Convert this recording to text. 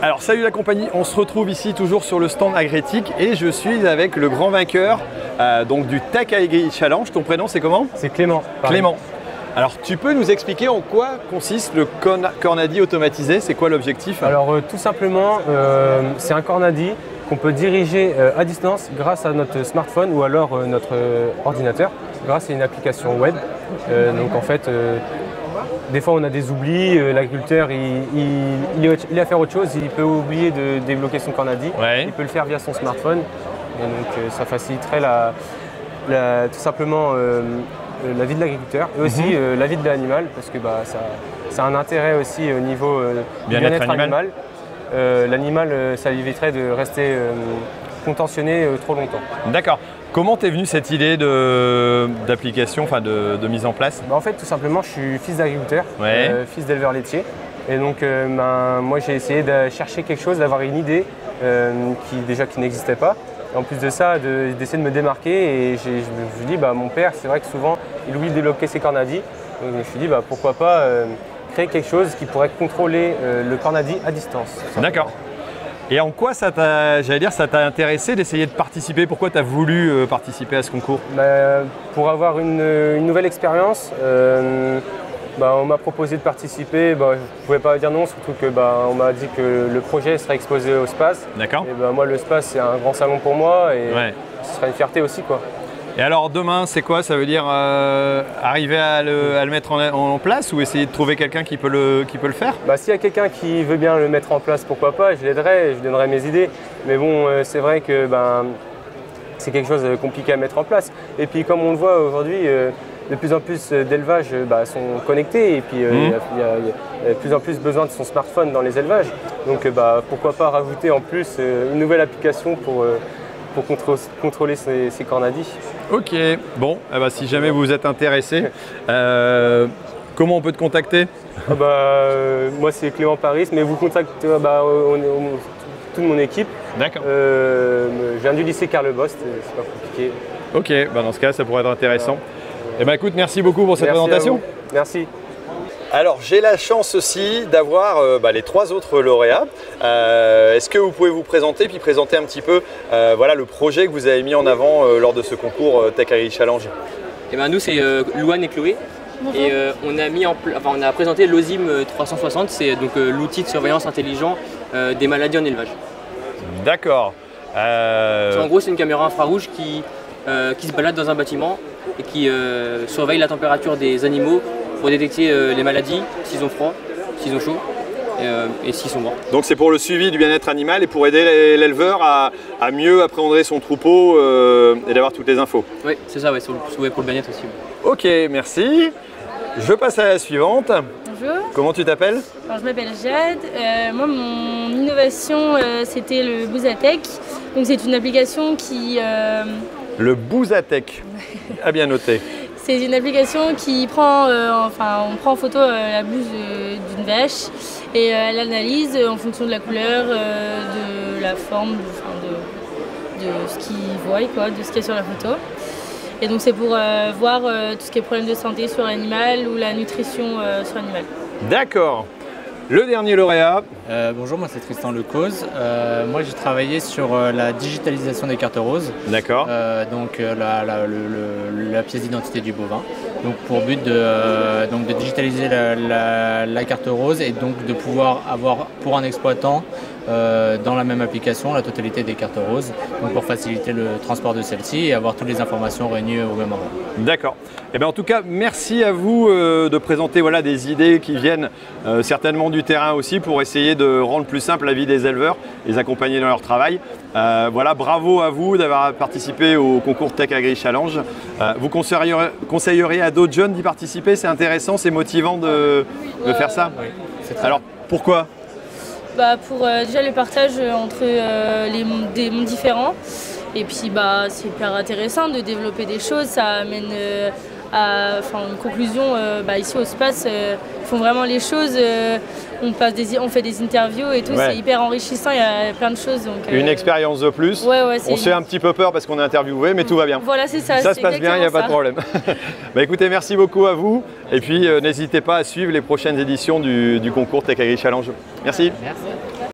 Alors salut la compagnie, on se retrouve ici toujours sur le stand Agrétique et je suis avec le grand vainqueur donc du Tech Agri Challenge. Ton prénom c'est comment? C'est Clément. Clément. Alors tu peux nous expliquer en quoi consiste le Cornady automatisé? C'est quoi l'objectif? Alors tout simplement, c'est un Cornady qu'on peut diriger à distance grâce à notre smartphone ou alors notre ordinateur, grâce à une application web. Donc en fait, des fois on a des oublis, l'agriculteur il a à faire autre chose, il peut oublier de débloquer son Cornady, il peut le faire via son smartphone. Et donc ça faciliterait tout simplement la vie de l'agriculteur et aussi la vie de l'animal, parce que ça a un intérêt aussi au niveau du bien-être animal. L'animal, ça lui éviterait de rester contentionné trop longtemps. D'accord. Comment t'es venu cette idée d'application, enfin de mise en place? En fait, tout simplement, je suis fils d'agriculteur, fils d'éleveur laitier. Et donc, moi, j'ai essayé de chercher quelque chose, d'avoir une idée qui n'existait pas. Et en plus de ça, d'essayer de me démarquer. Et je me suis dit, mon père, c'est vrai que souvent, il oublie de débloquer ses Cornady. Donc, je me suis dit, pourquoi pas créer quelque chose qui pourrait contrôler le Cornady à distance. D'accord. Et en quoi ça t'a intéressé d'essayer de participer? Pourquoi tu as voulu participer à ce concours? Pour avoir une nouvelle expérience. On m'a proposé de participer, je ne pouvais pas dire non, surtout que on m'a dit que le projet serait exposé au SPAS. D'accord. Et moi, le SPAS, c'est un grand salon pour moi et ce serait une fierté aussi, quoi. Et alors demain, c'est quoi? Ça veut dire arriver à le mettre en place ou essayer de trouver quelqu'un qui peut le faire? S'il y a quelqu'un qui veut bien le mettre en place, pourquoi pas, je l'aiderai, je lui donnerai mes idées. Mais bon, c'est vrai que c'est quelque chose de compliqué à mettre en place. Et puis comme on le voit aujourd'hui, de plus en plus d'élevages sont connectés et puis il y a de plus en plus besoin de son smartphone dans les élevages. Donc pourquoi pas rajouter en plus une nouvelle application pour contrôler ces Cornady. Ok, bon, si jamais vous êtes intéressé, comment on peut te contacter? Moi c'est Clément Paris, mais vous contactez toute mon équipe. D'accord. Je viens du lycée Karl Bost, c'est pas compliqué. Ok, dans ce cas ça pourrait être intéressant. Écoute, merci beaucoup pour cette présentation. Merci. Alors j'ai la chance aussi d'avoir les 3 autres lauréats. Est-ce que vous pouvez vous présenter puis présenter un petit peu le projet que vous avez mis en avant lors de ce concours Tech Agri Challenge? Nous c'est Louane et Chloé. Bonjour. Et on a présenté l'OSIM 360, c'est donc l'outil de surveillance intelligent des maladies en élevage. D'accord. En gros c'est une caméra infrarouge qui se balade dans un bâtiment et qui surveille la température des animaux pour détecter les maladies, s'ils ont froid, s'ils ont chaud et s'ils sont morts. Donc c'est pour le suivi du bien-être animal et pour aider l'éleveur à mieux appréhender son troupeau et d'avoir toutes les infos. Oui, c'est ça, pour le bien-être aussi. Ok, merci. Je passe à la suivante. Bonjour. Comment tu t'appelles? Je m'appelle Jade. Moi, mon innovation, c'était le Bouzatech. Donc c'est une application qui... Le Bouzatech, à bien noter. C'est une application qui prend, on prend en photo la blouse d'une vache et elle analyse en fonction de la couleur, de la forme, de ce qu'il voit, de ce qu'il y a sur la photo. Et donc c'est pour voir tout ce qui est problème de santé sur l'animal ou la nutrition sur l'animal. D'accord. Le dernier lauréat. Bonjour, moi c'est Tristan Lecause. Moi j'ai travaillé sur la digitalisation des cartes roses. D'accord. Donc la pièce d'identité du bovin. Donc pour but de digitaliser la carte rose et donc de pouvoir avoir pour un exploitant dans la même application la totalité des cartes roses, donc pour faciliter le transport de celles-ci et avoir toutes les informations réunies au même endroit. D'accord. En tout cas, merci à vous de présenter des idées qui viennent certainement du terrain aussi pour essayer de rendre plus simple la vie des éleveurs, les accompagner dans leur travail. Bravo à vous d'avoir participé au concours Tech Agri Challenge. Vous conseilleriez à d'autres jeunes d'y participer? C'est intéressant, c'est motivant de faire ça? Oui, c'est très Alors, pourquoi? Pour déjà le partage entre des mondes différents. Et puis c'est hyper intéressant de développer des choses, ça amène à une conclusion. Ici au SPAS, ils font vraiment les choses, on fait des interviews et tout, c'est hyper enrichissant, il y a plein de choses. Donc, une expérience de plus, on se fait un petit peu peur parce qu'on est interviewé, mais tout va bien. Voilà, c'est ça. Ça se passe bien, il n'y a pas de problème. Écoutez, merci beaucoup à vous et puis n'hésitez pas à suivre les prochaines éditions du concours Tech Agri Challenge. Merci. Merci.